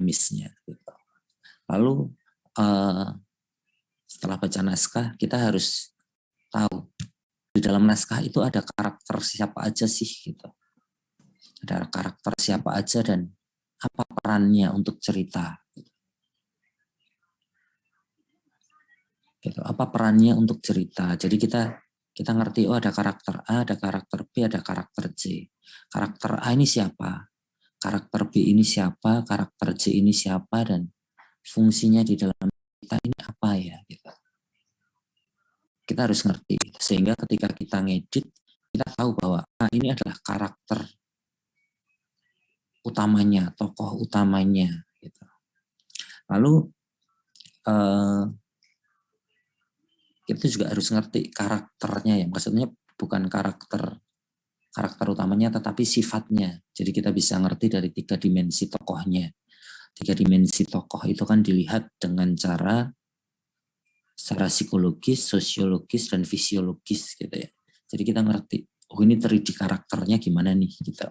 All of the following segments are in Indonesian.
premisnya. Gitu. Lalu setelah baca naskah, kita harus tahu di dalam naskah itu ada karakter siapa aja sih, gitu. Ada karakter siapa aja dan apa perannya untuk cerita. Gitu. Apa perannya untuk cerita. Jadi kita ngerti, oh ada karakter A, ada karakter B, ada karakter C. Karakter A ini siapa? Karakter B ini siapa? Karakter C ini siapa? Dan fungsinya di dalam kita ini apa ya? Gitu. Kita harus ngerti. Sehingga ketika kita ngedit, kita tahu bahwa ini adalah karakter utamanya, tokoh utamanya. Gitu. Lalu kita juga harus ngerti karakternya ya. Maksudnya bukan karakter utamanya tetapi sifatnya. Jadi kita bisa ngerti dari 3 dimensi tokohnya. 3 dimensi tokoh itu kan dilihat dengan cara secara psikologis, sosiologis, dan fisiologis gitu ya. Jadi kita ngerti, oh ini 3D karakternya gimana nih gitu.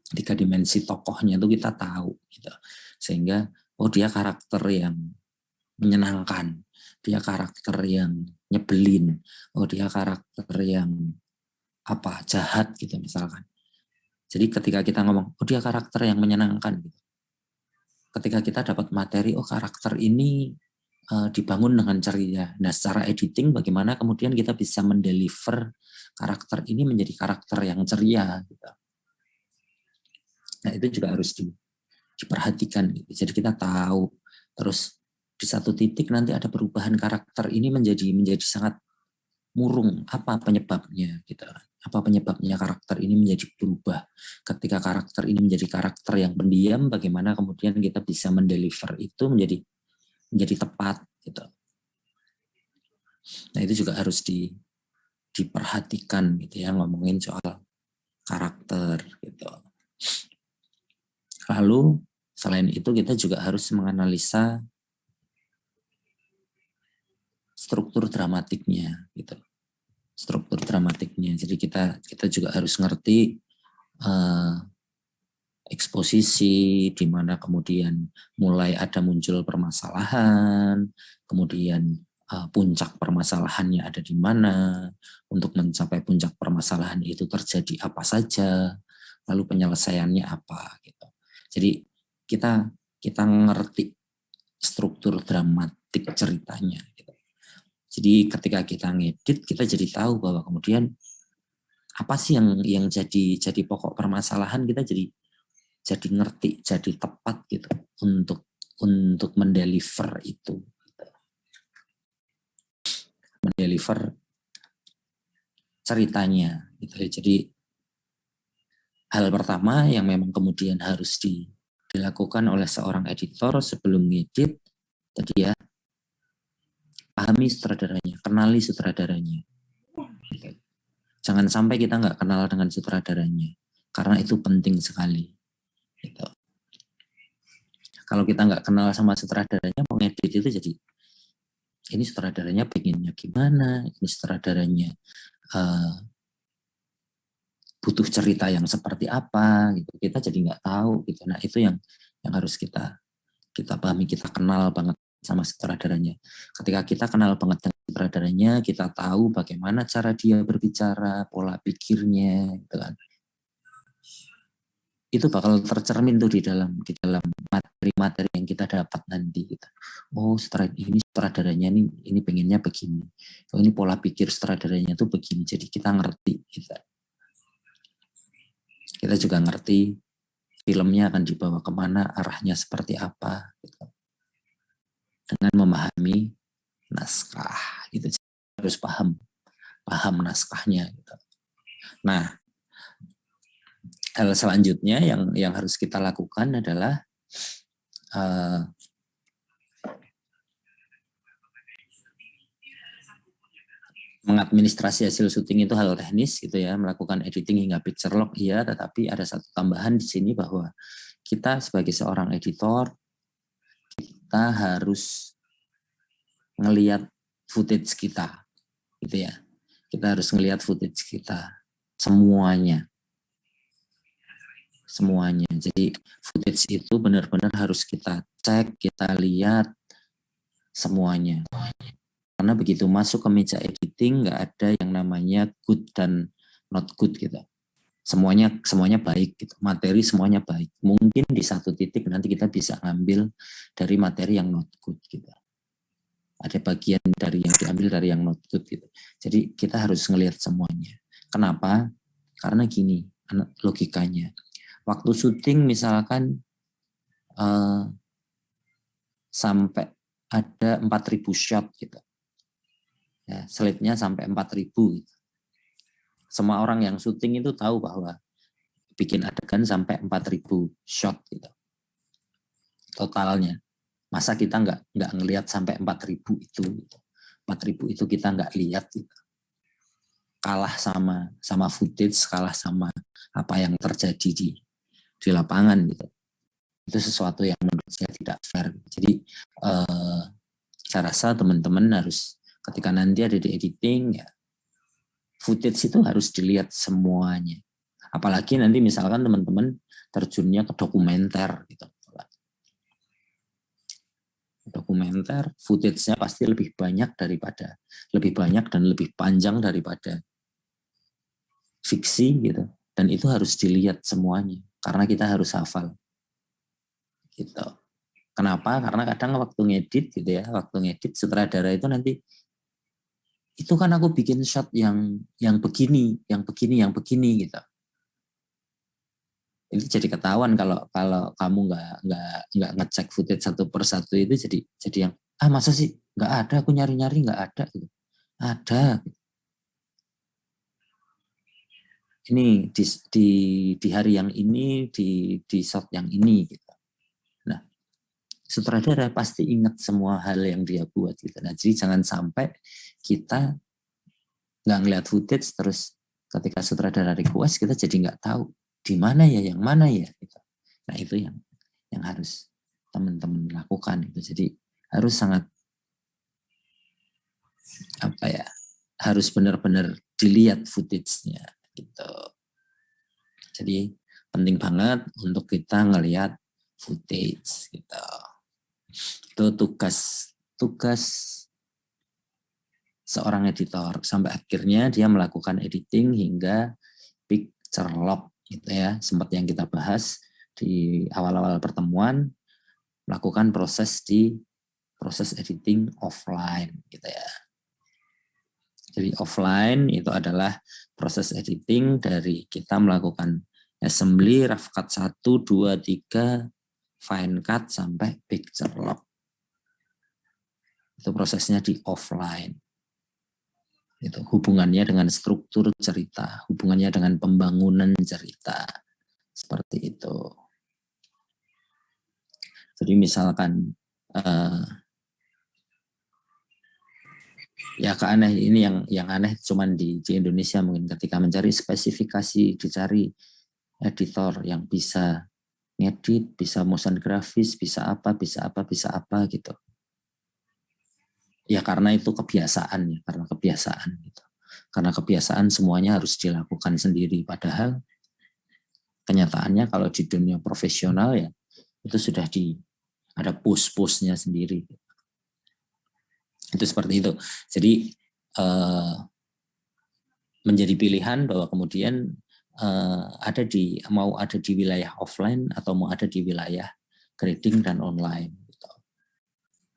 3 dimensi tokohnya itu kita tahu gitu. Sehingga oh dia karakter yang menyenangkan, dia karakter yang nyebelin, oh dia karakter yang apa jahat gitu misalkan. Jadi ketika kita ngomong, oh dia karakter yang menyenangkan gitu. Ketika kita dapat materi, oh karakter ini dibangun dengan ceria. Nah secara editing bagaimana kemudian kita bisa mendeliver karakter ini menjadi karakter yang ceria gitu. Nah itu juga harus diperhatikan gitu. Jadi kita tahu terus di satu titik nanti ada perubahan karakter ini menjadi sangat murung. Apa penyebabnya gitu. Apa penyebabnya karakter ini menjadi berubah. Ketika karakter ini menjadi karakter yang pendiam, bagaimana kemudian kita bisa mendeliver itu menjadi tepat gitu. Nah itu juga harus diperhatikan gitu ya, ngomongin soal karakter gitu. Lalu selain itu kita juga harus menganalisa struktur dramatiknya gitu. Struktur dramatiknya. Jadi kita juga harus ngerti eksposisi di mana kemudian mulai ada muncul permasalahan, kemudian puncak permasalahannya ada di mana, untuk mencapai puncak permasalahan itu terjadi apa saja, lalu penyelesaiannya apa gitu. Jadi kita ngerti struktur dramatik ceritanya gitu. Jadi ketika kita ngedit kita jadi tahu bahwa kemudian apa sih yang jadi pokok permasalahan, kita jadi ngerti, jadi tepat gitu untuk mendeliver itu. Mendeliver ceritanya gitu. Jadi hal pertama yang memang kemudian harus dilakukan oleh seorang editor sebelum ngedit tadi ya, pahami sutradaranya, kenali sutradaranya. Gitu. Jangan sampai kita nggak kenal dengan sutradaranya, karena itu penting sekali. Gitu. Kalau kita nggak kenal sama sutradaranya, mau ngedit itu jadi ini sutradaranya pengennya gimana, ini sutradaranya butuh cerita yang seperti apa gitu, kita jadi nggak tahu gitu. Nah itu yang harus kita pahami, kita kenal banget sama sutradaranya. Ketika kita kenal banget dengan sutradaranya, kita tahu bagaimana cara dia berbicara, pola pikirnya gitu kan. Itu bakal tercermin tuh di dalam materi-materi yang kita dapat nanti gitu. Oh ini sutradaranya ini pengennya begini, oh ini pola pikir sutradaranya tuh begini, jadi kita ngerti gitu. Kita juga ngerti filmnya akan dibawa kemana, arahnya seperti apa gitu. Dengan memahami naskah gitu, harus paham naskahnya gitu. Nah hal selanjutnya yang harus kita lakukan adalah mengadministrasi hasil syuting itu hal teknis gitu ya, melakukan editing hingga picture log iya, tetapi ada satu tambahan di sini bahwa kita sebagai seorang editor kita harus ngelihat footage kita gitu ya. Kita harus ngelihat footage kita semuanya. semuanya. Jadi footage itu benar-benar harus kita cek, kita lihat semuanya. Karena begitu masuk ke meja editing nggak ada yang namanya good dan not good gitu. Semuanya baik gitu. Materi semuanya baik. Mungkin di satu titik nanti kita bisa ngambil dari materi yang not good gitu. Ada bagian dari yang diambil dari yang not good gitu. Jadi kita harus ngelihat semuanya. Kenapa? Karena gini logikanya. Waktu syuting misalkan sampai ada 4.000 shot gitu. Ya, slide-nya sampai 4.000 gitu. Semua orang yang syuting itu tahu bahwa bikin adegan sampai 4.000 shot gitu. Totalnya. Masa kita nggak ngelihat sampai 4.000 itu gitu. 4.000 itu kita nggak lihat gitu. Kalah sama footage, kalah sama apa yang terjadi di lapangan gitu. Itu sesuatu yang menurut saya tidak fair. Jadi saya rasa teman-teman harus ketika nanti ada di editing ya footage itu harus dilihat semuanya. Apalagi nanti misalkan teman-teman terjunnya ke dokumenter gitu. Dokumenter footage-nya pasti lebih banyak dan lebih panjang daripada fiksi gitu. Dan itu harus dilihat semuanya karena kita harus hafal. Gitu. Kenapa? Karena kadang waktu ngedit gitu ya, waktu ngedit sutradara itu nanti itu kan aku bikin shot yang begini gitu. Itu jadi ketahuan kalau kamu nggak ngecek footage satu persatu itu jadi yang masa sih nggak ada, aku nyari nggak ada gitu. Ada ini di hari yang ini di shot yang ini gitu. Nah sutradara pasti ingat semua hal yang dia buat gitu. Nah jadi jangan sampai kita nggak ngeliat footage terus ketika sutradara request kita jadi nggak tahu di mana ya yang mana ya gitu. Nah itu yang harus teman-teman lakukan itu. Jadi harus sangat harus benar-benar dilihat footage-nya gitu. Jadi penting banget untuk kita ngelihat footage gitu. Itu tugas seorang editor sampai akhirnya dia melakukan editing hingga picture lock gitu ya. Sempat yang kita bahas di awal-awal pertemuan, melakukan proses editing offline gitu ya. Jadi offline itu adalah proses editing dari kita melakukan assembly, rough cut 1, 2, 3, fine cut sampai picture lock. Itu prosesnya di offline. Itu hubungannya dengan struktur cerita, hubungannya dengan pembangunan cerita. Seperti itu. Jadi misalkan ya keaneh ini yang aneh cuman di Indonesia mungkin ketika mencari spesifikasi dicari editor yang bisa ngedit, bisa motion grafis, bisa apa gitu. Ya karena itu kebiasaan ya, karena kebiasaan gitu. Karena kebiasaan semuanya harus dilakukan sendiri padahal kenyataannya kalau di dunia profesional ya itu sudah ada push-pushnya sendiri. Itu seperti itu. Jadi menjadi pilihan bahwa kemudian mau ada di wilayah offline atau mau ada di wilayah grading dan online. Gitu.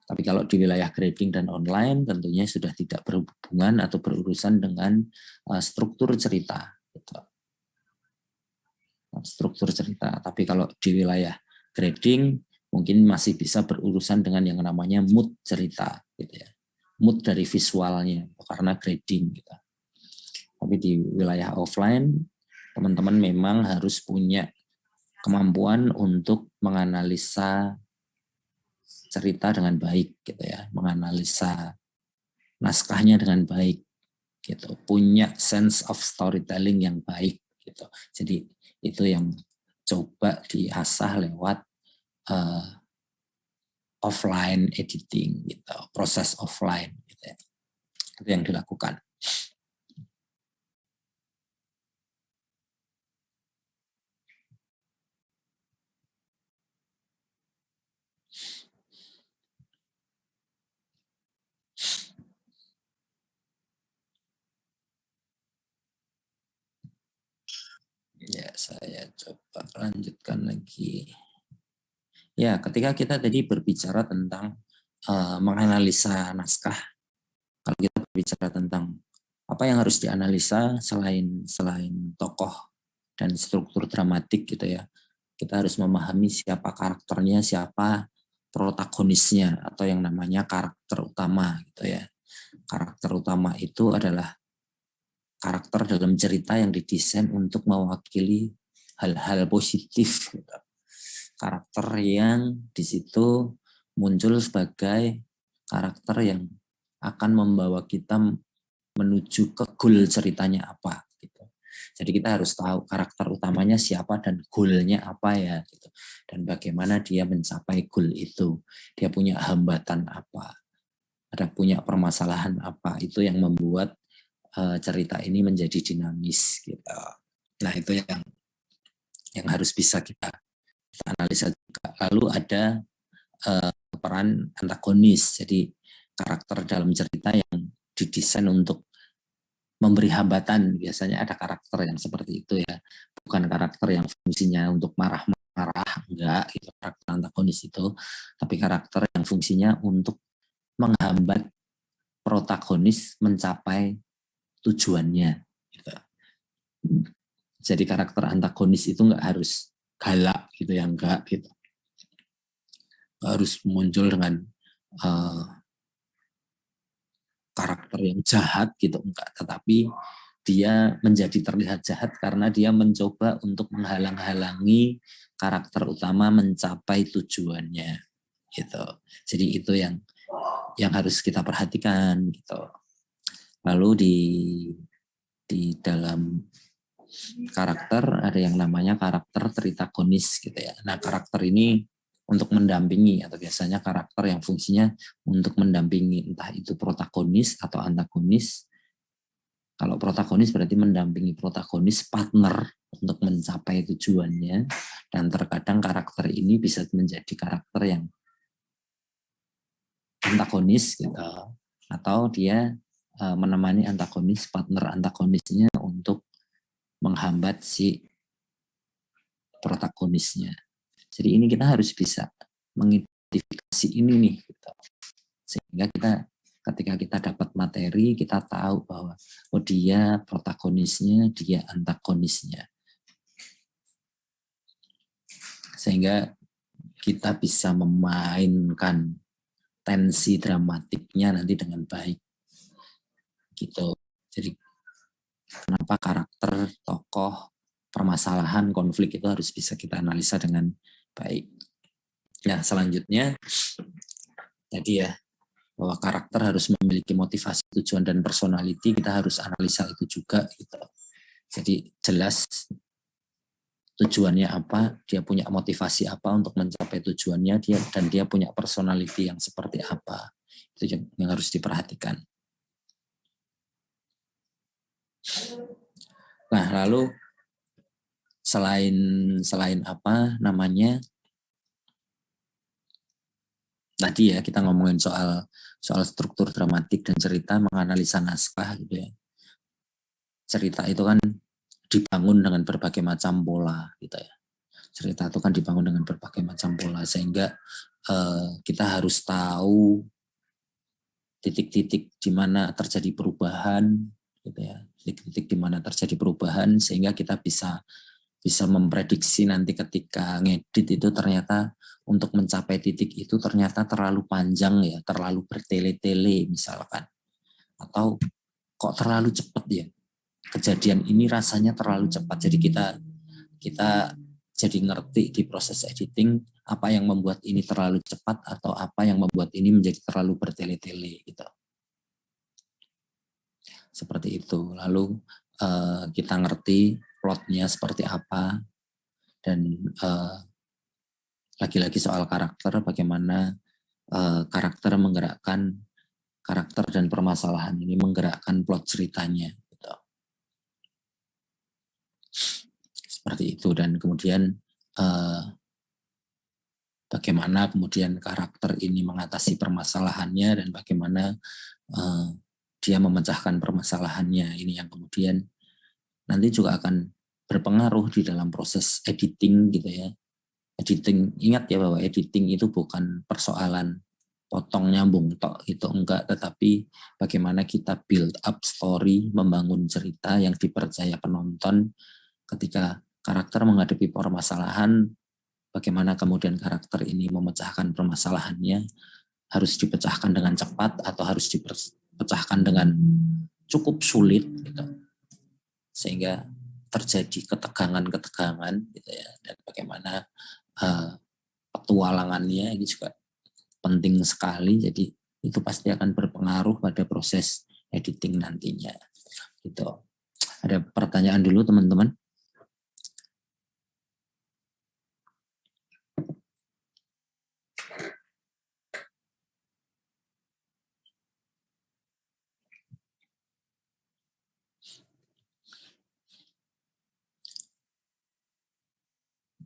Tapi kalau di wilayah grading dan online tentunya sudah tidak berhubungan atau berurusan dengan struktur cerita. Gitu. Struktur cerita. Tapi kalau di wilayah grading mungkin masih bisa berurusan dengan yang namanya mood cerita. Gitu ya. Mood dari visualnya karena grading. Gitu. Tapi di wilayah offline, teman-teman memang harus punya kemampuan untuk menganalisa cerita dengan baik, gitu ya, menganalisa naskahnya dengan baik, gitu, punya sense of storytelling yang baik, gitu. Jadi itu yang coba diasah lewat offline editing, gitu, proses offline, gitu ya. Itu yang dilakukan. Ya, saya coba lanjutkan lagi. Ya, ketika kita tadi berbicara tentang menganalisa naskah, kalau kita berbicara tentang apa yang harus dianalisa selain tokoh dan struktur dramatik gitu ya, kita harus memahami siapa karakternya, siapa protagonisnya atau yang namanya karakter utama gitu ya. Karakter utama itu adalah karakter dalam cerita yang didesain untuk mewakili hal-hal positif gitu. Karakter yang di situ muncul sebagai karakter yang akan membawa kita menuju ke goal ceritanya apa gitu. Jadi kita harus tahu karakter utamanya siapa dan goalnya apa ya gitu. Dan bagaimana dia mencapai goal itu. Dia punya hambatan apa, ada punya permasalahan apa. Itu yang membuat cerita ini menjadi dinamis gitu. Nah, itu yang harus bisa kita analisa juga. Lalu ada peran antagonis. Jadi karakter dalam cerita yang didesain untuk memberi hambatan. Biasanya ada karakter yang seperti itu ya. Bukan karakter yang fungsinya untuk marah-marah, enggak, itu karakter antagonis itu. Tapi karakter yang fungsinya untuk menghambat protagonis mencapai tujuannya. Gitu. Jadi karakter antagonis itu enggak harus galak gitu ya, enggak gitu. Harus muncul dengan karakter yang jahat gitu, enggak, tetapi dia menjadi terlihat jahat karena dia mencoba untuk menghalang-halangi karakter utama mencapai tujuannya gitu. Jadi itu yang harus kita perhatikan gitu. Lalu di dalam karakter ada yang namanya karakter tritagonis gitu ya. Nah, karakter ini untuk mendampingi atau biasanya karakter yang fungsinya untuk mendampingi entah itu protagonis atau antagonis. Kalau protagonis berarti mendampingi protagonis, partner untuk mencapai tujuannya, dan terkadang karakter ini bisa menjadi karakter yang antagonis gitu, atau dia menemani antagonis, partner antagonisnya untuk menghambat si protagonisnya. Jadi ini kita harus bisa mengidentifikasi ini nih, gitu. Sehingga kita ketika kita dapat materi, kita tahu bahwa oh dia protagonisnya, dia antagonisnya. Sehingga kita bisa memainkan tensi dramatiknya nanti dengan baik. Gitu. Jadi kenapa karakter, tokoh, permasalahan, konflik itu harus bisa kita analisa dengan baik. Nah, selanjutnya tadi ya, bahwa karakter harus memiliki motivasi, tujuan, dan personality, kita harus analisa itu juga gitu. Jadi jelas tujuannya apa, dia punya motivasi apa untuk mencapai tujuannya, dan dia punya personality yang seperti apa. Itu yang harus diperhatikan. Nah, lalu selain apa namanya, tadi ya kita ngomongin soal struktur dramatik dan cerita, menganalisa naskah gitu ya. Cerita itu kan dibangun dengan berbagai macam pola gitu ya. Cerita itu kan dibangun dengan berbagai macam pola, sehingga kita harus tahu titik-titik di mana terjadi perubahan gitu ya. Titik-titik di mana terjadi perubahan sehingga kita bisa memprediksi nanti ketika ngedit itu ternyata untuk mencapai titik itu ternyata terlalu panjang ya, terlalu bertele-tele misalkan. Atau kok terlalu cepat ya. Kejadian ini rasanya terlalu cepat. Jadi kita jadi ngerti di proses editing apa yang membuat ini terlalu cepat atau apa yang membuat ini menjadi terlalu bertele-tele gitu. Seperti itu. Lalu kita ngerti plotnya seperti apa, dan lagi-lagi soal karakter, bagaimana karakter menggerakkan karakter dan permasalahan ini menggerakkan plot ceritanya gitu. Seperti itu. Dan kemudian bagaimana kemudian karakter ini mengatasi permasalahannya dan bagaimana dia memecahkan permasalahannya. Ini yang kemudian nanti juga akan berpengaruh di dalam proses editing gitu ya. Editing, ingat ya bahwa editing itu bukan persoalan potong nyambung tok, itu enggak, tetapi bagaimana kita build up story, membangun cerita yang dipercaya penonton ketika karakter menghadapi permasalahan, bagaimana kemudian karakter ini memecahkan permasalahannya, harus dipecahkan dengan cepat atau harus dipecahkan dengan cukup sulit gitu. Sehingga terjadi ketegangan-ketegangan gitu ya, dan bagaimana petualangannya ini juga penting sekali. Jadi itu pasti akan berpengaruh pada proses editing nantinya gitu. Ada pertanyaan dulu teman-teman?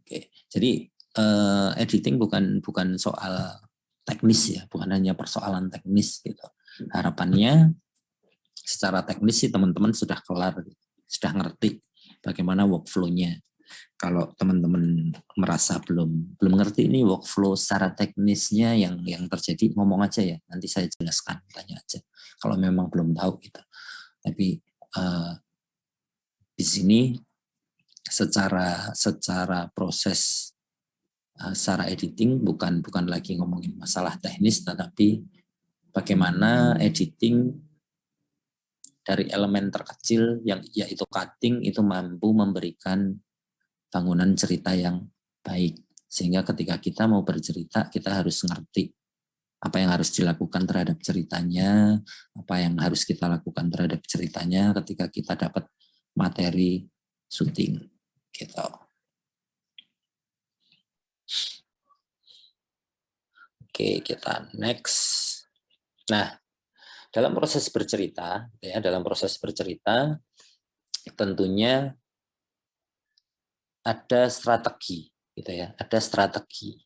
Oke, jadi editing bukan soal teknis ya, bukan hanya persoalan teknis gitu. Harapannya secara teknis sih teman-teman sudah kelar, sudah ngerti bagaimana workflow-nya. Kalau teman-teman merasa belum ngerti ini workflow secara teknisnya yang terjadi, ngomong aja ya, nanti saya jelaskan, tanya aja. Kalau memang belum tahu gitu. Tapi di sini secara proses secara editing bukan lagi ngomongin masalah teknis, tetapi bagaimana editing dari elemen terkecil yang yaitu cutting itu mampu memberikan bangunan cerita yang baik. Sehingga ketika kita mau bercerita, kita harus ngerti apa yang harus dilakukan terhadap ceritanya, apa yang harus kita lakukan terhadap ceritanya ketika kita dapat materi syuting gitu. Oke, kita next. Nah, dalam proses bercerita tentunya ada strategi gitu ya, ada strategi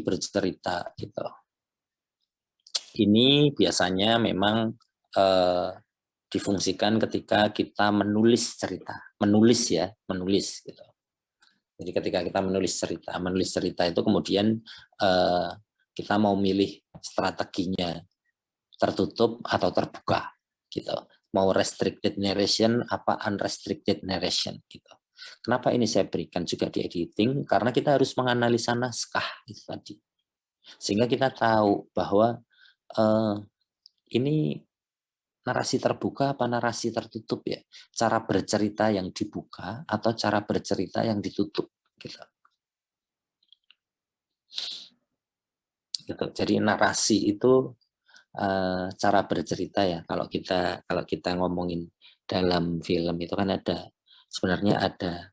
bercerita gitu. Ini biasanya memang difungsikan ketika kita menulis cerita, menulis gitu. Jadi ketika kita menulis cerita itu kemudian kita mau milih strateginya tertutup atau terbuka gitu. Mau restricted narration apa unrestricted narration gitu. Kenapa ini saya berikan juga di editing? Karena kita harus menganalisa naskah itu tadi. Sehingga kita tahu bahwa ini narasi terbuka apa narasi tertutup ya. Cara bercerita yang dibuka atau cara bercerita yang ditutup gitu. Gitu. Jadi narasi itu cara bercerita ya. Kalau kita ngomongin dalam film itu kan sebenarnya ada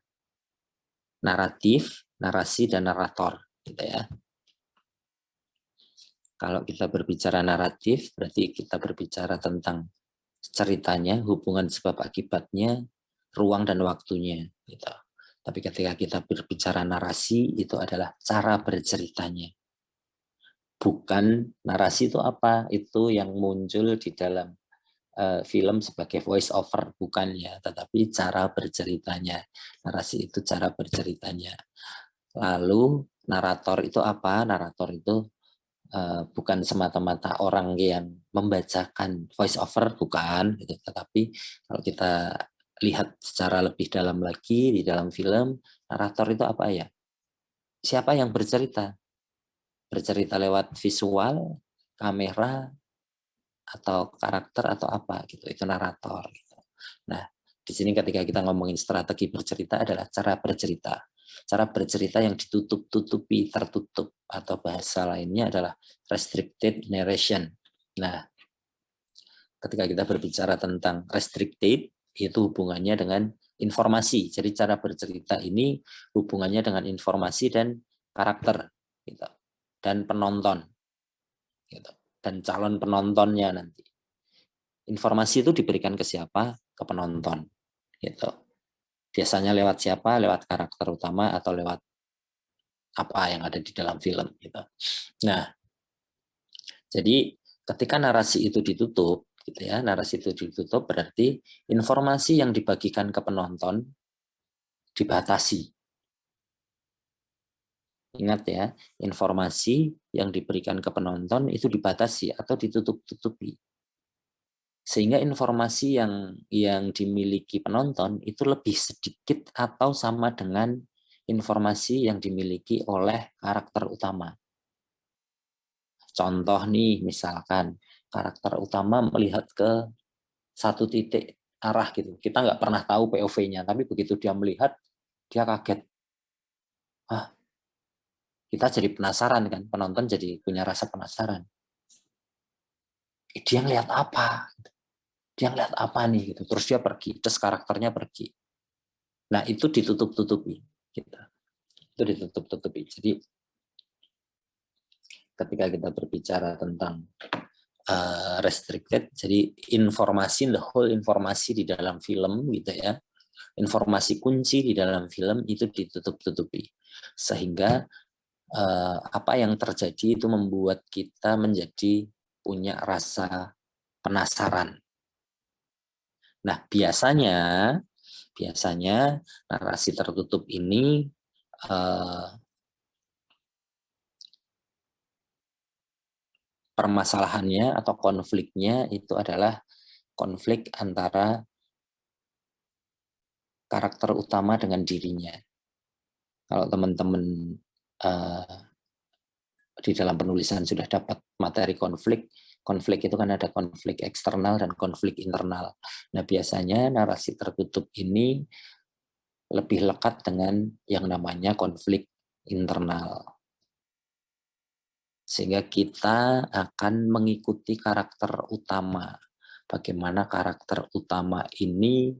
naratif, narasi dan narator gitu ya. Kalau kita berbicara naratif berarti kita berbicara tentang ceritanya, hubungan sebab akibatnya, ruang dan waktunya gitu. Tapi ketika kita berbicara narasi itu adalah cara berceritanya. Bukan narasi itu apa? Itu yang muncul di dalam film sebagai voice over, bukan ya, tetapi cara berceritanya. Narasi itu cara berceritanya. Lalu narator itu apa? Narator itu bukan semata-mata orang yang membacakan voice over, bukan gitu. Tetapi kalau kita lihat secara lebih dalam lagi di dalam film, narator itu apa ya? Siapa yang bercerita? Bercerita lewat visual, kamera, atau karakter atau apa gitu, itu narator gitu. Nah, di sini ketika kita ngomongin strategi bercerita adalah cara bercerita yang ditutup-tutupi, tertutup, atau bahasa lainnya adalah restricted narration. Nah, ketika kita berbicara tentang restricted, itu hubungannya dengan informasi. Jadi cara bercerita ini hubungannya dengan informasi dan karakter gitu, dan penonton gitu, dan calon penontonnya nanti. Informasi itu diberikan ke siapa? Ke penonton. Gitu. Biasanya lewat siapa? Lewat karakter utama atau lewat apa yang ada di dalam film. Gitu. Nah, jadi ketika narasi itu ditutup, gitu ya. Narasi itu ditutup berarti informasi yang dibagikan ke penonton dibatasi. Ingat ya, informasi yang diberikan ke penonton itu dibatasi atau ditutup-tutupi. Sehingga informasi yang dimiliki penonton itu lebih sedikit atau sama dengan informasi yang dimiliki oleh karakter utama. Contoh nih, misalkan karakter utama melihat ke satu titik arah gitu. Kita nggak pernah tahu POV-nya, tapi begitu dia melihat, dia kaget. Ah, kita jadi penasaran kan, penonton jadi punya rasa penasaran. Dia ngeliat apa? Dia ngeliat apa nih? Gitu. Terus dia pergi, terus karakternya pergi. Nah itu ditutup-tutupi. Gitu. Itu ditutup-tutupi. Jadi ketika kita berbicara tentang restricted, jadi informasi, the whole informasi di dalam film gitu ya, informasi kunci di dalam film itu ditutup-tutupi, sehingga apa yang terjadi itu membuat kita menjadi punya rasa penasaran. Nah biasanya narasi tertutup ini permasalahannya atau konfliknya itu adalah konflik antara karakter utama dengan dirinya. Kalau teman-teman di dalam penulisan sudah dapat materi konflik itu kan ada konflik eksternal dan konflik internal. Nah biasanya narasi tertutup ini lebih lekat dengan yang namanya konflik internal. Sehingga kita akan mengikuti karakter utama. Bagaimana karakter utama ini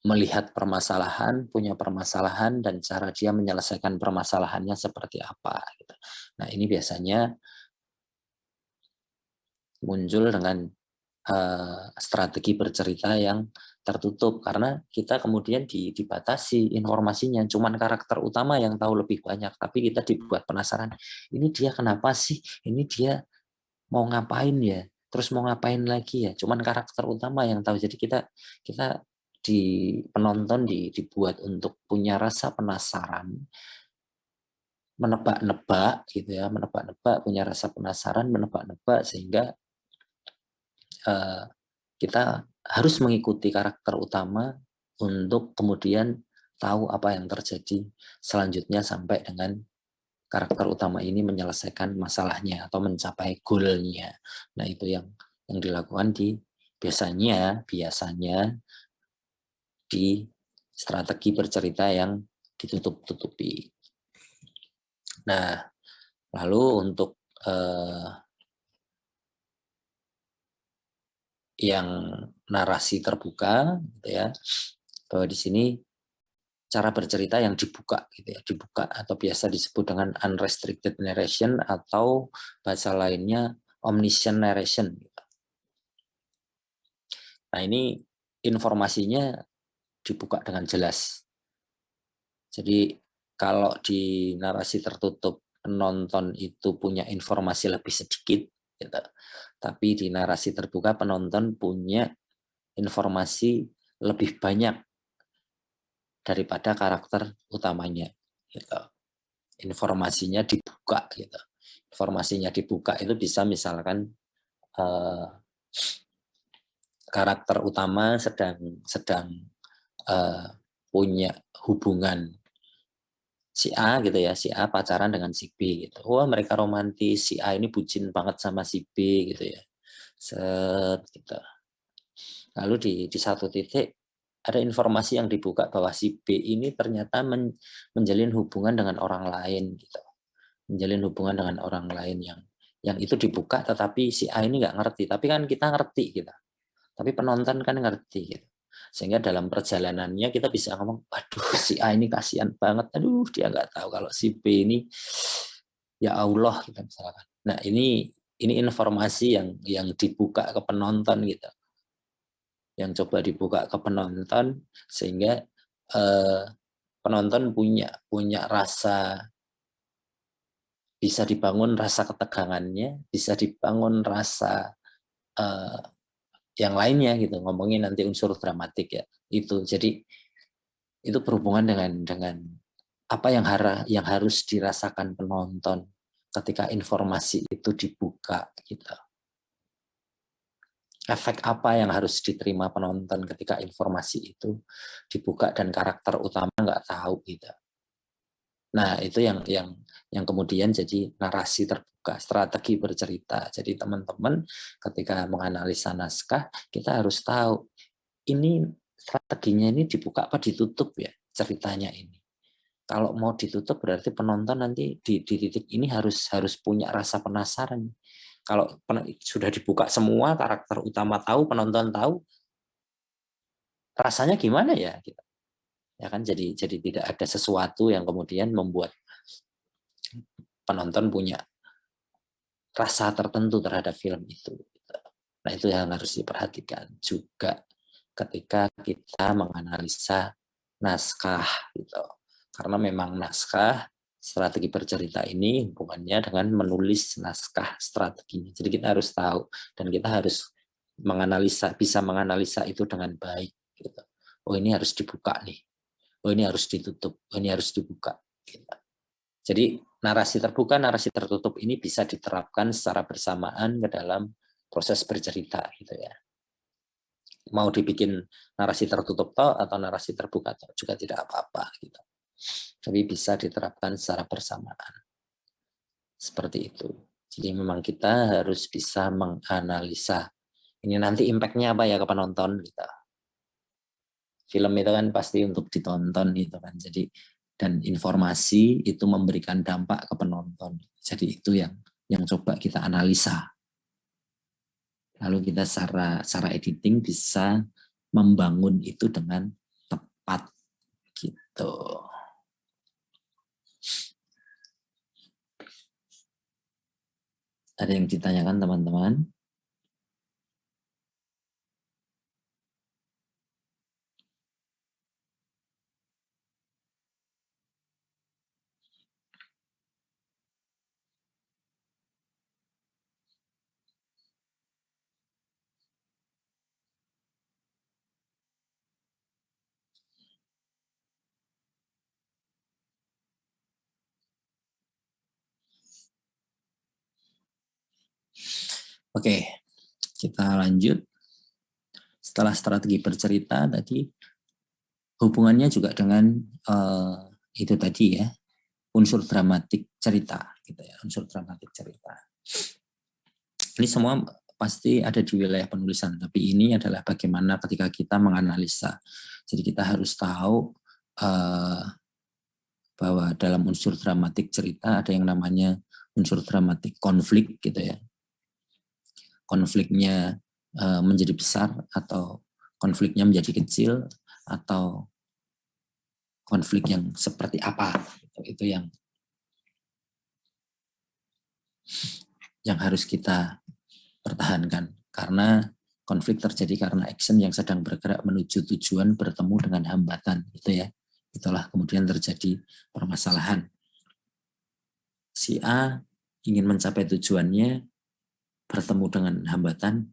melihat permasalahan, punya permasalahan, dan cara dia menyelesaikan permasalahannya seperti apa. Gitu. Nah ini biasanya muncul dengan strategi bercerita yang tertutup, karena kita kemudian dibatasi informasinya, cuman karakter utama yang tahu lebih banyak, tapi kita dibuat penasaran, ini dia kenapa sih, ini dia mau ngapain ya, terus mau ngapain lagi ya, cuman karakter utama yang tahu. Jadi kita di penonton dibuat untuk punya rasa penasaran, menebak-nebak gitu ya, menebak-nebak, punya rasa penasaran, menebak-nebak, sehingga kita harus mengikuti karakter utama untuk kemudian tahu apa yang terjadi selanjutnya sampai dengan karakter utama ini menyelesaikan masalahnya atau mencapai goalnya. Nah itu yang dilakukan biasanya di strategi bercerita yang ditutup-tutupi. Nah lalu untuk yang narasi terbuka gitu ya, bahwa di sini cara bercerita yang dibuka gitu ya, dibuka atau biasa disebut dengan unrestricted narration atau bahasa lainnya omniscient narration gitu. Nah ini informasinya dibuka dengan jelas. Jadi kalau di narasi tertutup penonton itu punya informasi lebih sedikit gitu. Tapi di narasi terbuka penonton punya informasi lebih banyak daripada karakter utamanya gitu. Informasinya dibuka gitu. Informasinya dibuka itu bisa misalkan karakter utama sedang punya hubungan si A gitu ya, si A pacaran dengan si B gitu. Wah, mereka romantis, si A ini bucin banget sama si B gitu ya. Set gitu. Lalu di satu titik ada informasi yang dibuka bahwa si B ini ternyata menjalin hubungan dengan orang lain gitu. Menjalin hubungan dengan orang lain yang itu dibuka, tetapi si A ini nggak ngerti. Tapi kan kita ngerti gitu. Tapi penonton kan ngerti gitu. Sehingga dalam perjalanannya kita bisa ngomong, aduh si A ini kasihan banget, aduh dia nggak tahu kalau si B ini ya Allah gitu misalkan. Nah ini informasi yang dibuka ke penonton gitu, yang coba dibuka ke penonton sehingga penonton punya rasa bisa dibangun rasa ketegangannya, bisa dibangun rasa yang lainnya gitu. Ngomongin nanti unsur dramatik ya. Itu jadi itu berhubungan dengan apa yang harus dirasakan penonton ketika informasi itu dibuka gitu. Efek apa yang harus diterima penonton ketika informasi itu dibuka dan karakter utama nggak tahu gitu. Nah, itu yang kemudian jadi narasi terbuka, strategi bercerita. Jadi teman-teman ketika menganalisa naskah, kita harus tahu ini strateginya ini dibuka apa ditutup ya ceritanya ini. Kalau mau ditutup berarti penonton nanti di titik ini harus punya rasa penasaran. Kalau sudah dibuka semua, karakter utama tahu, penonton tahu, rasanya gimana ya? Ya kan jadi tidak ada sesuatu yang kemudian membuat penonton punya rasa tertentu terhadap film itu. Nah, itu yang harus diperhatikan juga ketika kita menganalisa naskah gitu. Karena memang naskah strategi bercerita ini hubungannya dengan menulis naskah strateginya. Jadi kita harus tahu dan kita harus bisa menganalisa itu dengan baik gitu. Oh, ini harus dibuka nih. Oh, ini harus ditutup. Oh, ini harus dibuka gitu. Jadi narasi terbuka, narasi tertutup ini bisa diterapkan secara bersamaan ke dalam proses bercerita gitu ya. Mau dibikin narasi tertutup toh atau narasi terbuka toh juga tidak apa-apa gitu. Tapi bisa diterapkan secara bersamaan. Seperti itu. Jadi memang kita harus bisa menganalisa ini nanti impact-nya apa ya ke penonton gitu. Film itu kan pasti untuk ditonton gitu kan. Jadi dan informasi itu memberikan dampak ke penonton. Jadi itu yang coba kita analisa. Lalu kita secara editing bisa membangun itu dengan tepat gitu. Ada yang ditanyakan teman-teman? Oke, kita lanjut. Setelah strategi bercerita tadi, hubungannya juga dengan itu tadi ya, unsur dramatik cerita, gitu ya, unsur dramatik cerita. Ini semua pasti ada di wilayah penulisan, tapi ini adalah bagaimana ketika kita menganalisa. Jadi kita harus tahu bahwa dalam unsur dramatik cerita ada yang namanya unsur dramatik konflik gitu ya. Konfliknya menjadi besar atau konfliknya menjadi kecil atau konflik yang seperti apa, itu yang harus kita pertahankan karena konflik terjadi karena action yang sedang bergerak menuju tujuan bertemu dengan hambatan gitu ya. Itulah kemudian terjadi permasalahan. Si A ingin mencapai tujuannya, bertemu dengan hambatan,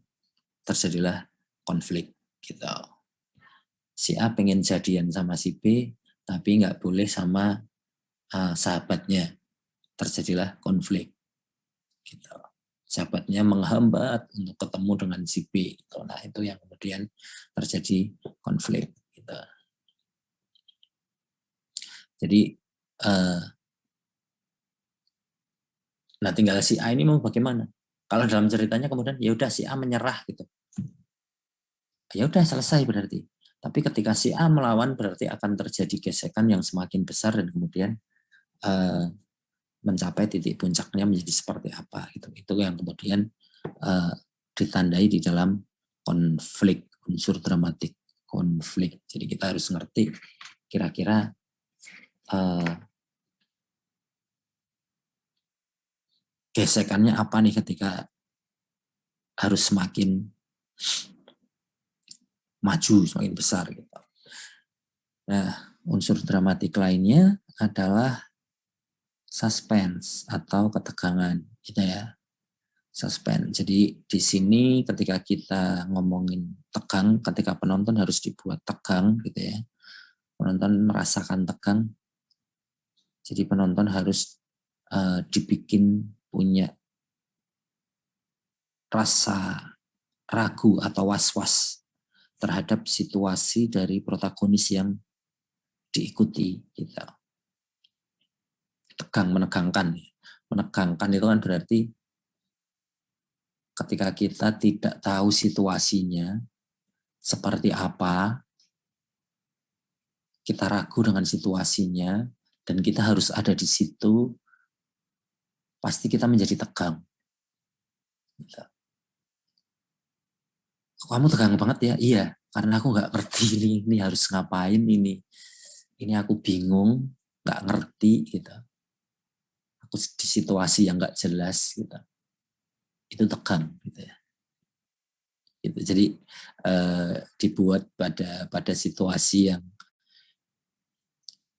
terjadilah konflik gitu. Si A pengen jadian sama si B, tapi nggak boleh sama sahabatnya, terjadilah konflik gitu. Sahabatnya menghambat untuk ketemu dengan si B gitu. Nah, itu yang kemudian terjadi konflik gitu. Jadi nah tinggal si A ini mau bagaimana? Kalau dalam ceritanya kemudian ya udah si A menyerah gitu. Ya udah selesai berarti. Tapi ketika si A melawan berarti akan terjadi gesekan yang semakin besar dan kemudian mencapai titik puncaknya menjadi seperti apa gitu. Itu yang kemudian ditandai di dalam konflik, unsur dramatik konflik. Jadi kita harus ngerti kira-kira gesekannya apa nih ketika harus semakin maju, semakin besar gitu. Nah, unsur dramatik lainnya adalah suspense atau ketegangan gitu ya. Suspense. Jadi di sini ketika kita ngomongin tegang, ketika penonton harus dibuat tegang gitu ya. Penonton merasakan tegang. Jadi penonton harus dibikin punya rasa ragu atau was-was terhadap situasi dari protagonis yang diikuti gitu. Tegang, menegangkan. Menegangkan itu kan berarti ketika kita tidak tahu situasinya seperti apa, kita ragu dengan situasinya, dan kita harus ada di situ, pasti kita menjadi tegang. Gitu. Kamu tegang banget ya? Iya, karena aku nggak ngerti ini harus ngapain ini. Ini aku bingung, nggak ngerti gitu. Aku di situasi yang nggak jelas gitu. Itu tegang gitu ya. Gitu. Jadi dibuat pada situasi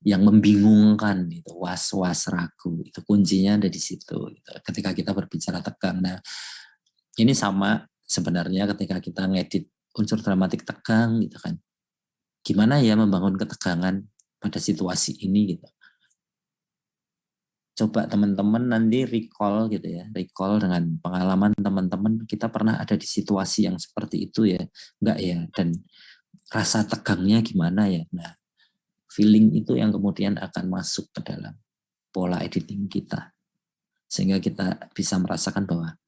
yang membingungkan itu, was-was, ragu, itu kuncinya ada di situ gitu. Ketika kita berbicara tegang. Nah, ini sama sebenarnya ketika kita ngedit unsur dramatik tegang gitu kan. Gimana ya membangun ketegangan pada situasi ini gitu. Coba teman-teman nanti recall gitu ya, recall dengan pengalaman teman-teman, kita pernah ada di situasi yang seperti itu ya, enggak ya, dan rasa tegangnya gimana ya. Nah, feeling itu yang kemudian akan masuk ke dalam pola editing kita, sehingga kita bisa merasakan bahwa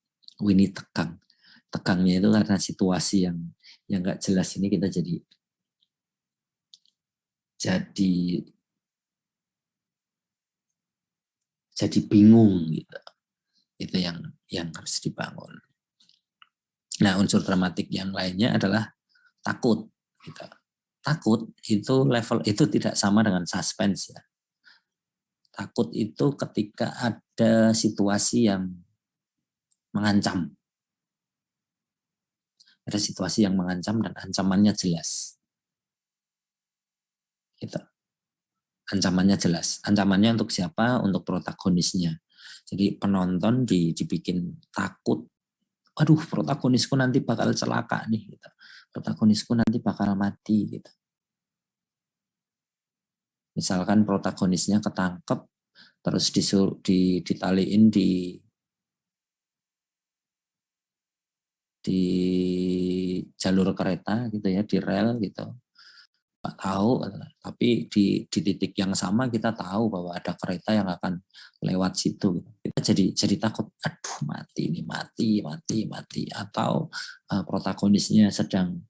ini tegang. Tegangnya itu karena situasi yang nggak jelas ini, kita jadi bingung gitu. Itu yang harus dibangun. Nah, unsur dramatik yang lainnya adalah takut gitu. Takut itu level itu tidak sama dengan suspense ya. Takut itu ketika ada situasi yang mengancam. Ada situasi yang mengancam dan ancamannya jelas. Gitu. Ancamannya jelas. Ancamannya untuk siapa? Untuk protagonisnya. Jadi penonton dibikin takut. Aduh, protagonisku nanti bakal celaka nih. Gitu. Protagonisku nanti bakal mati. Gitu. Misalkan protagonisnya ketangkep, terus ditaliin di jalur kereta gitu ya, di rel gitu. Nggak tahu, tapi di titik yang sama kita tahu bahwa ada kereta yang akan lewat situ. Kita jadi takut, aduh mati ini, mati. Atau protagonisnya sedang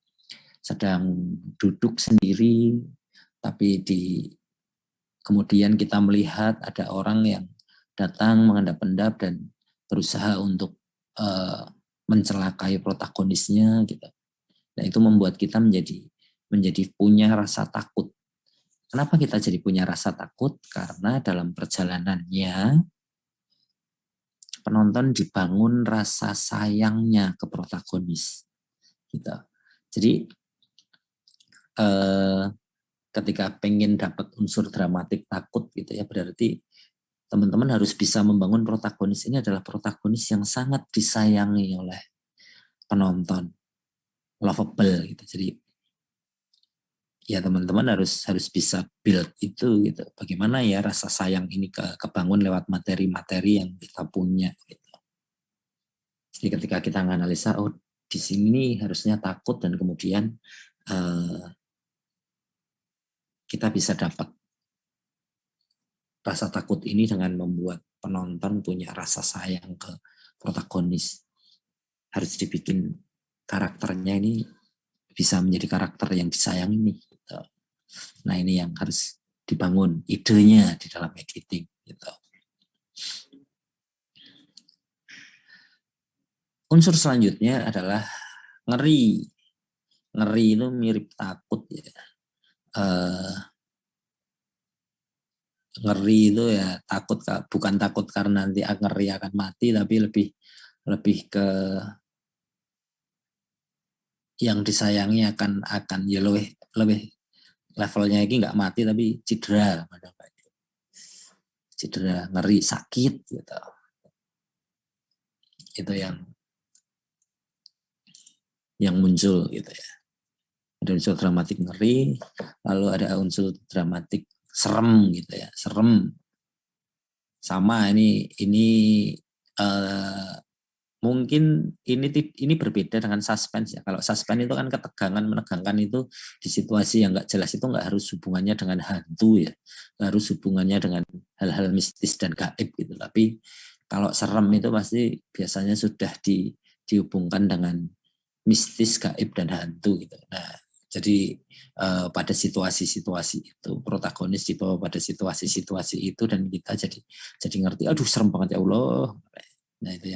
duduk sendiri, tapi kemudian kita melihat ada orang yang datang mengendap-endap dan berusaha untuk mencelakai protagonisnya gitu. Nah, itu membuat kita menjadi punya rasa takut. Kenapa kita jadi punya rasa takut? Karena dalam perjalanannya penonton dibangun rasa sayangnya ke protagonis. Gitu. Jadi ketika pengen dapat unsur dramatik takut gitu ya, berarti teman-teman harus bisa membangun protagonis ini adalah protagonis yang sangat disayangi oleh penonton, lovable gitu. Jadi ya teman-teman harus bisa build itu gitu. Bagaimana ya rasa sayang ini kebangun lewat materi-materi yang kita punya gitu. Jadi ketika kita menganalisa, oh di sini harusnya takut, dan kemudian kita bisa dapat rasa takut ini dengan membuat penonton punya rasa sayang ke protagonis. Harus dibikin karakternya ini bisa menjadi karakter yang disayangi nih. Gitu. Nah ini yang harus dibangun idenya di dalam editing. Gitu. Unsur selanjutnya adalah ngeri. Ngeri itu mirip takut ya. Ngeri itu ya takut, bukan takut karena nanti ngeri akan mati, tapi lebih ke yang disayangi akan ya lebih levelnya ini nggak mati tapi cedera. cedera, ngeri, sakit gitu. Itu yang muncul gitu ya. Ada unsur dramatik ngeri, lalu ada unsur dramatik serem gitu ya, serem. Sama ini mungkin ini berbeda dengan suspense ya. Kalau suspense itu kan ketegangan, menegangkan itu di situasi yang nggak jelas, itu nggak harus hubungannya dengan hantu ya, nggak harus hubungannya dengan hal-hal mistis dan gaib gitu. Tapi kalau serem itu pasti biasanya sudah dihubungkan dengan mistis, gaib dan hantu gitu. Nah, jadi pada situasi-situasi itu protagonis dibawa pada situasi-situasi itu dan kita jadi ngerti, aduh serem banget ya Allah. Nah itu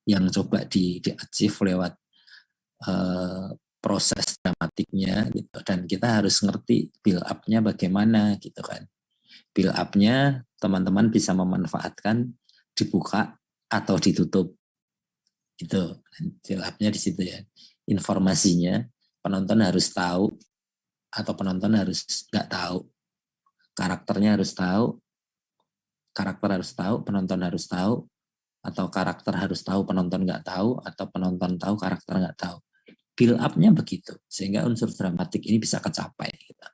yang coba di-achieve lewat proses dramatiknya gitu, dan kita harus ngerti build up-nya bagaimana gitu kan. Build up-nya teman-teman bisa memanfaatkan dibuka atau ditutup itu. Build up-nya di situ ya. Informasinya penonton harus tahu atau penonton harus nggak tahu. Karakternya harus tahu, karakter harus tahu, penonton harus tahu, atau karakter harus tahu, penonton nggak tahu, atau penonton tahu, karakter nggak tahu. Build up-nya begitu, sehingga unsur dramatik ini bisa kecapai. Gitu.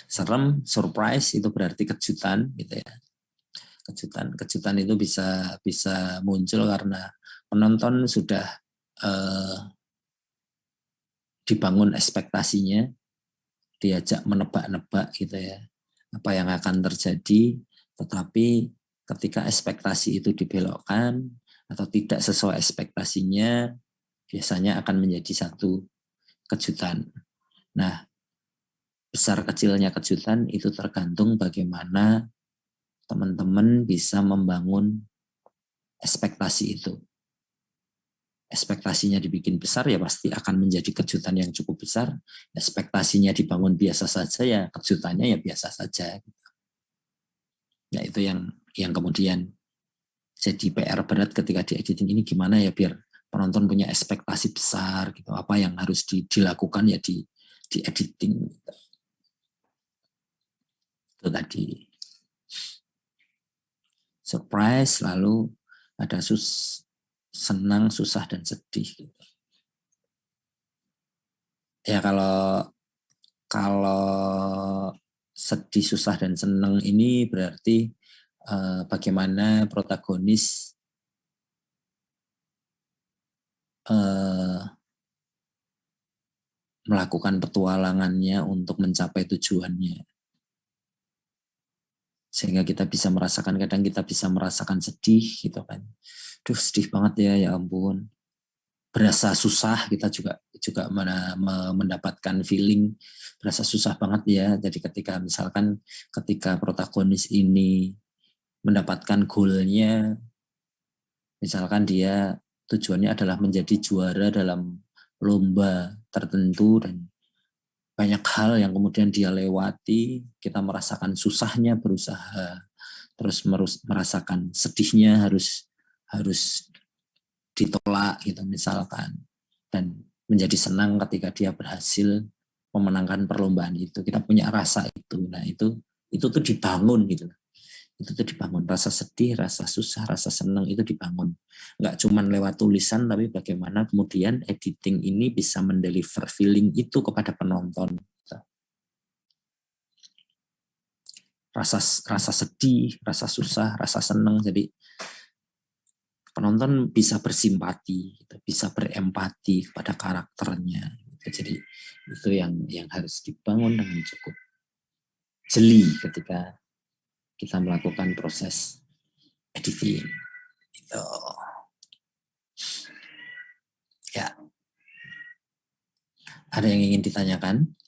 Serem, surprise itu berarti kejutan, gitu ya. Kejutan itu bisa muncul karena penonton sudah dibangun ekspektasinya, diajak menebak-nebak gitu ya, apa yang akan terjadi, tetapi ketika ekspektasi itu dibelokkan atau tidak sesuai ekspektasinya, biasanya akan menjadi satu kejutan. Nah, besar kecilnya kejutan itu tergantung bagaimana teman-teman bisa membangun ekspektasi itu. Ekspektasinya dibikin besar ya pasti akan menjadi kejutan yang cukup besar. Ekspektasinya dibangun biasa saja ya kejutannya ya biasa saja. Nah itu yang kemudian jadi PR berat ketika di editing ini, gimana ya biar penonton punya ekspektasi besar gitu. Apa yang harus dilakukan ya di editing gitu. Itu tadi surprise, lalu ada senang, susah dan sedih gitu. Ya kalau sedih, susah dan senang ini berarti bagaimana protagonis melakukan petualangannya untuk mencapai tujuannya. Sehingga kita bisa merasakan, kadang kita bisa merasakan sedih gitu kan. Duh sedih banget ya, ya ampun. Berasa susah, kita juga mendapatkan feeling berasa susah banget ya. Jadi ketika protagonis ini mendapatkan goalnya, misalkan dia tujuannya adalah menjadi juara dalam lomba tertentu dan banyak hal yang kemudian dia lewati, kita merasakan susahnya berusaha, terus merasakan sedihnya harus ditolak gitu misalkan, dan menjadi senang ketika dia berhasil memenangkan perlombaan itu. Kita punya rasa itu. Nah, itu tuh dibangun gitu. Itu tuh dibangun, rasa sedih, rasa susah, rasa senang itu dibangun. Nggak cuma lewat tulisan, tapi bagaimana kemudian editing ini bisa mendeliver feeling itu kepada penonton. Rasa sedih, rasa susah, rasa senang. Jadi penonton bisa bersimpati, bisa berempati kepada karakternya. Jadi itu yang harus dibangun dengan cukup jeli ketika kita melakukan proses editing. Itu ya. Ada yang ingin ditanyakan?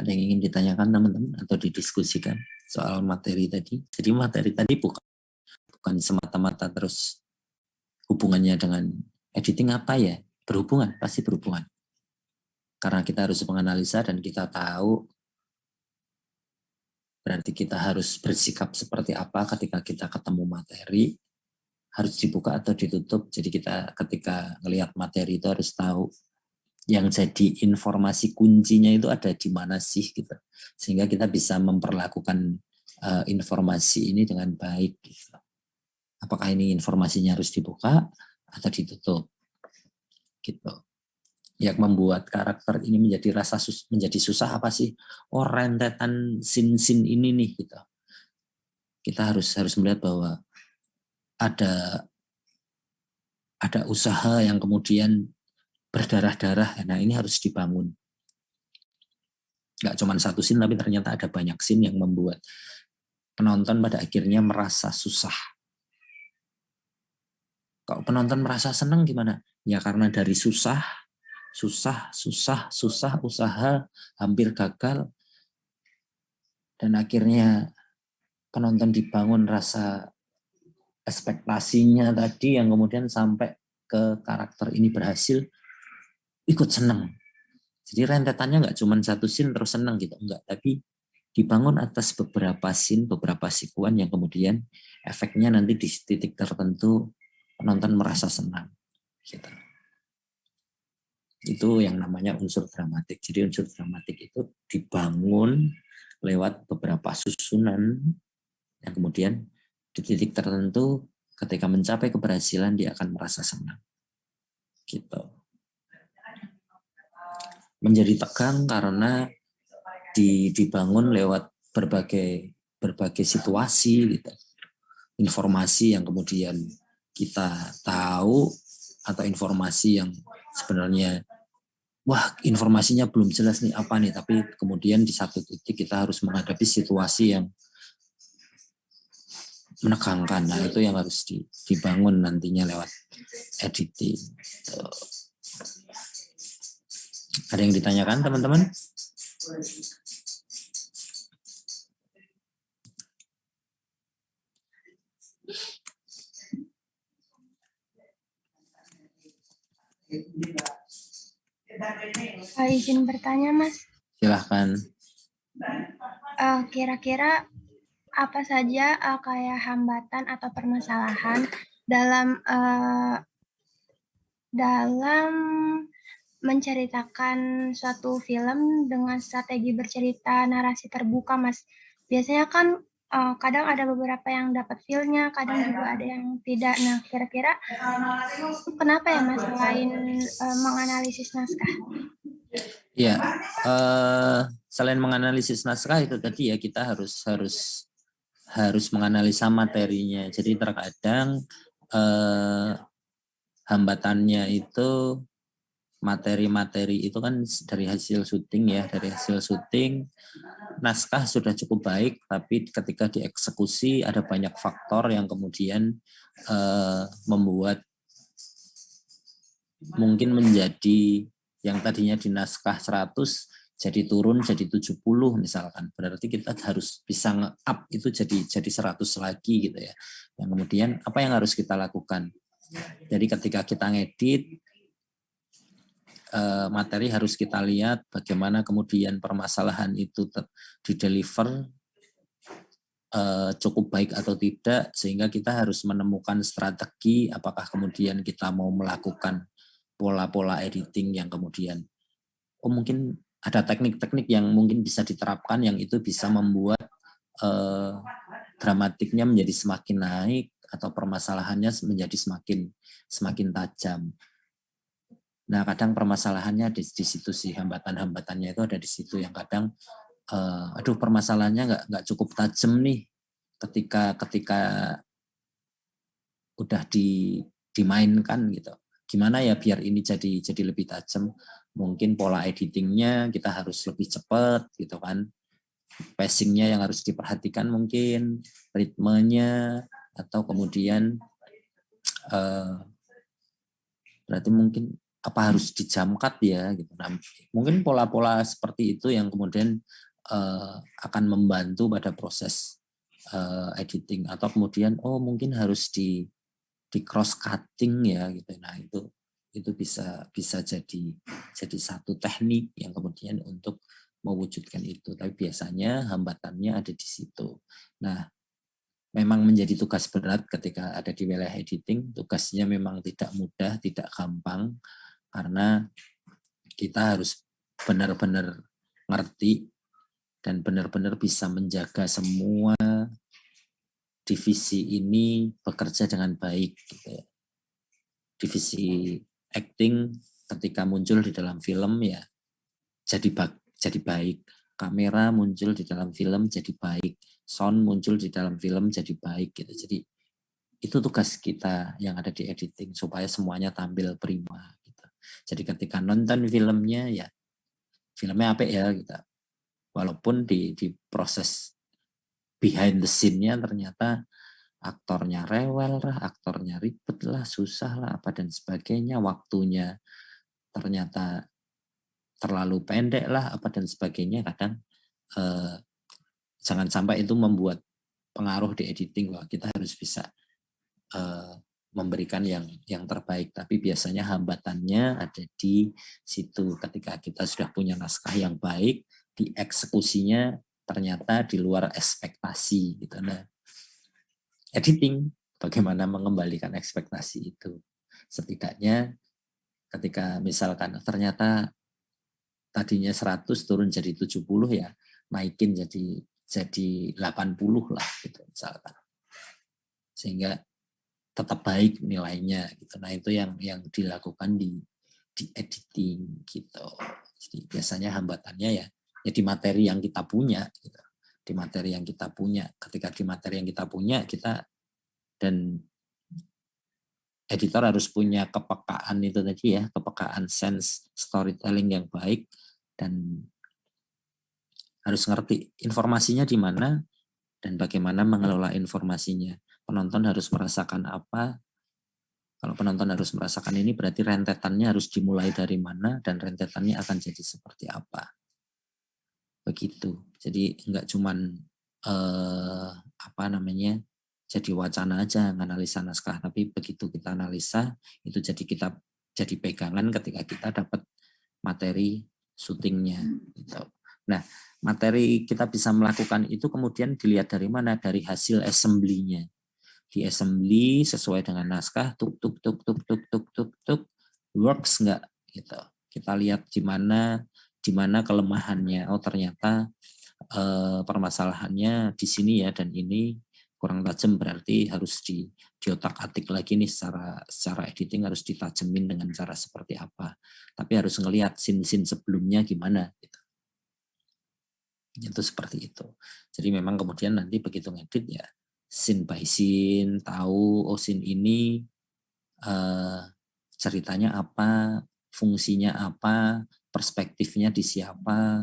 Ada yang ingin ditanyakan teman-teman atau didiskusikan soal materi tadi? Jadi materi tadi bukan semata-mata terus hubungannya dengan editing apa ya? Berhubungan, pasti berhubungan. Karena kita harus menganalisa dan kita tahu berarti kita harus bersikap seperti apa ketika kita ketemu materi, harus dibuka atau ditutup. Jadi kita ketika melihat materi itu harus tahu yang jadi informasi kuncinya itu ada di mana sih gitu. Sehingga kita bisa memperlakukan informasi ini dengan baik gitu. Apakah ini informasinya harus dibuka atau ditutup gitu. Yang membuat karakter ini menjadi susah apa sih? Oh, rentetan scene ini nih gitu. Kita harus melihat bahwa ada usaha yang kemudian berdarah-darah. Nah, ini harus dibangun. Nggak cuma satu scene, tapi ternyata ada banyak scene yang membuat penonton pada akhirnya merasa susah. Kalau penonton merasa senang gimana? Ya karena dari susah, usaha, hampir gagal, dan akhirnya penonton dibangun rasa ekspektasinya tadi yang kemudian sampai ke karakter ini berhasil, ikut senang. Jadi rentetannya nggak cuma satu scene terus senang gitu, enggak, tapi dibangun atas beberapa scene, beberapa sekuan yang kemudian efeknya nanti di titik tertentu penonton merasa senang. Gitu. Itu yang namanya unsur dramatik. Jadi unsur dramatik itu dibangun lewat beberapa susunan yang kemudian di titik tertentu ketika mencapai keberhasilan dia akan merasa senang. Gitu. Menjadi tegang karena dibangun lewat berbagai situasi gitu. Informasi yang kemudian kita tahu atau informasi yang sebenarnya wah informasinya belum jelas nih apa nih, tapi kemudian di satu titik kita harus menghadapi situasi yang menegangkan. Nah itu yang harus dibangun nantinya lewat editing. Ada yang ditanyakan teman-teman? Izin bertanya, Mas. Silahkan. Kira-kira apa saja kayak hambatan atau permasalahan dalam menceritakan suatu film dengan strategi bercerita narasi terbuka, Mas? Biasanya kan kadang ada beberapa yang dapat feel-nya, kadang juga ada yang tidak. Nah, kira-kira kenapa ya, Mas, selain menganalisis naskah? Ya, selain menganalisis naskah itu tadi ya kita harus menganalisa materinya. Jadi terkadang hambatannya itu materi-materi itu kan dari hasil syuting ya, dari hasil syuting naskah sudah cukup baik, tapi ketika dieksekusi ada banyak faktor yang kemudian membuat mungkin menjadi yang tadinya di naskah 100 jadi turun jadi 70 misalkan. Berarti kita harus bisa nge-up itu jadi 100 lagi gitu ya. Yang kemudian apa yang harus kita lakukan? Jadi ketika kita ngedit materi harus kita lihat bagaimana kemudian permasalahan itu dideliver cukup baik atau tidak, sehingga kita harus menemukan strategi apakah kemudian kita mau melakukan pola-pola editing yang kemudian mungkin ada teknik-teknik yang mungkin bisa diterapkan yang itu bisa membuat dramatiknya menjadi semakin naik atau permasalahannya menjadi semakin tajam. Nah, kadang permasalahannya di situ sih, hambatan-hambatannya itu ada di situ yang kadang aduh permasalahannya nggak cukup tajam nih ketika udah dimainkan gitu. Gimana ya biar ini jadi lebih tajam? Mungkin pola editingnya kita harus lebih cepat gitu kan. Pacingnya yang harus diperhatikan mungkin, ritmenya, atau kemudian berarti mungkin apa harus dijamkat ya gitu. Nah, mungkin pola-pola seperti itu yang kemudian akan membantu pada proses editing, atau kemudian mungkin harus di cross cutting ya gitu. Nah, itu bisa jadi satu teknik yang kemudian untuk mewujudkan itu. Tapi biasanya hambatannya ada di situ. Nah, memang menjadi tugas berat ketika ada di wilayah editing. Tugasnya memang tidak mudah, tidak gampang, karena kita harus benar-benar ngerti dan benar-benar bisa menjaga semua divisi ini bekerja dengan baik. Gitu ya. Divisi acting ketika muncul di dalam film ya jadi baik. Kamera muncul di dalam film jadi baik. Sound muncul di dalam film jadi baik gitu. Jadi itu tugas kita yang ada di editing supaya semuanya tampil prima gitu. Jadi ketika nonton filmnya ya filmnya apik ya gitu. Walaupun di proses behind the scene-nya ternyata aktornya rewel lah, aktornya ribet lah, susah lah, apa dan sebagainya, waktunya ternyata terlalu pendek lah, apa dan sebagainya. Kadang jangan sampai itu membuat pengaruh di editing. Wah, kita harus bisa memberikan yang terbaik, tapi biasanya hambatannya ada di situ. Ketika kita sudah punya naskah yang baik, dieksekusinya ternyata di luar ekspektasi gitu. Nah, editing bagaimana mengembalikan ekspektasi itu. Setidaknya ketika misalkan ternyata tadinya 100 turun jadi 70 ya, naikin jadi 80 lah gitu misalkan. Sehingga tetap baik nilainya gitu. Nah, itu yang dilakukan di editing gitu. Jadi biasanya hambatannya ya di materi yang kita punya gitu. Di materi yang kita punya. Ketika di materi yang kita punya, kita dan editor harus punya kepekaan itu tadi ya, kepekaan sense storytelling yang baik, dan harus ngerti informasinya di mana dan bagaimana mengelola informasinya. Penonton harus merasakan apa. Kalau penonton harus merasakan ini, berarti rentetannya harus dimulai dari mana dan rentetannya akan jadi seperti apa. Begitu. Jadi enggak cuman jadi wacana aja menganalisa naskah, tapi begitu kita analisa itu jadi pegangan ketika kita dapat materi syutingnya gitu. Nah, materi kita bisa melakukan itu kemudian dilihat dari mana? Dari hasil assembly-nya. Di assembly sesuai dengan naskah, tuk works nggak gitu. Kita lihat di mana kelemahannya. Oh, ternyata permasalahannya di sini ya, dan ini kurang tajam, berarti harus diotak-atik lagi nih, secara editing harus ditajemin dengan cara seperti apa. Tapi harus ngelihat scene-scene sebelumnya gimana gitu. Itu seperti itu. Jadi memang kemudian nanti begitu ngedit ya scene by scene, tahu scene ini ceritanya apa, fungsinya apa, perspektifnya di siapa,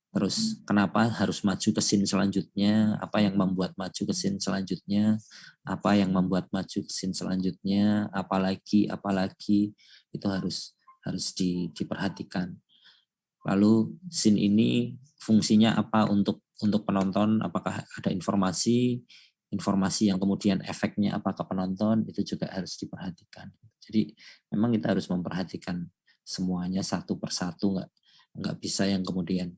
terus kenapa harus maju ke scene selanjutnya, apa yang membuat maju ke scene selanjutnya, apa yang membuat maju ke scene selanjutnya, apalagi itu harus diperhatikan. Lalu scene ini fungsinya apa untuk penonton, apakah ada informasi yang kemudian efeknya apa ke penonton, itu juga harus diperhatikan. Jadi memang kita harus memperhatikan semuanya satu persatu, nggak bisa yang kemudian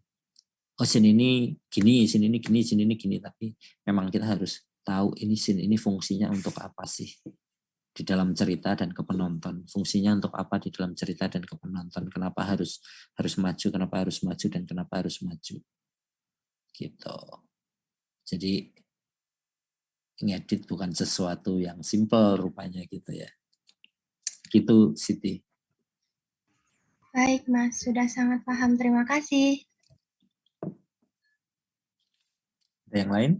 scene ini gini, scene ini gini, scene ini gini, tapi memang kita harus tahu ini scene ini fungsinya untuk apa sih di dalam cerita dan ke penonton. Fungsinya untuk apa di dalam cerita dan ke penonton. Kenapa harus maju, kenapa harus maju, dan kenapa harus maju. Gitu. Jadi ngedit bukan sesuatu yang simple rupanya gitu ya. Gitu, Siti. Baik, Mas. Sudah sangat paham. Terima kasih. Ada yang lain?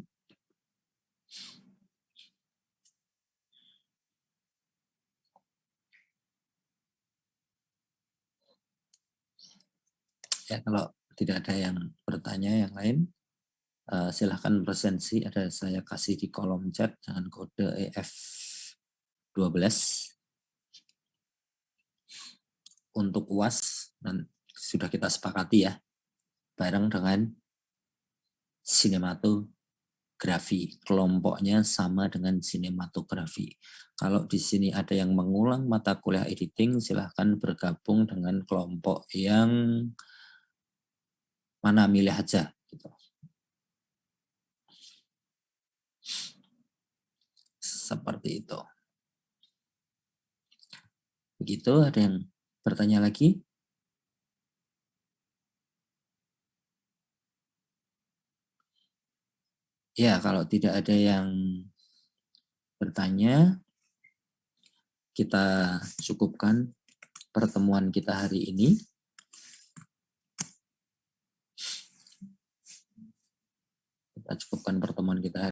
Ya, kalau tidak ada yang bertanya yang lain, silahkan presensi. Ada saya kasih di kolom chat dengan kode EF12. untuk UAS dan sudah kita sepakati ya, bareng dengan sinematografi. Kelompoknya sama dengan sinematografi. Kalau di sini ada yang mengulang mata kuliah editing, silahkan bergabung dengan kelompok yang mana, milih aja. Gitu. Seperti itu. Begitu, ada yang bertanya lagi? Ya, kalau tidak ada yang bertanya, kita cukupkan pertemuan kita hari ini. Kita cukupkan pertemuan kita hari ini.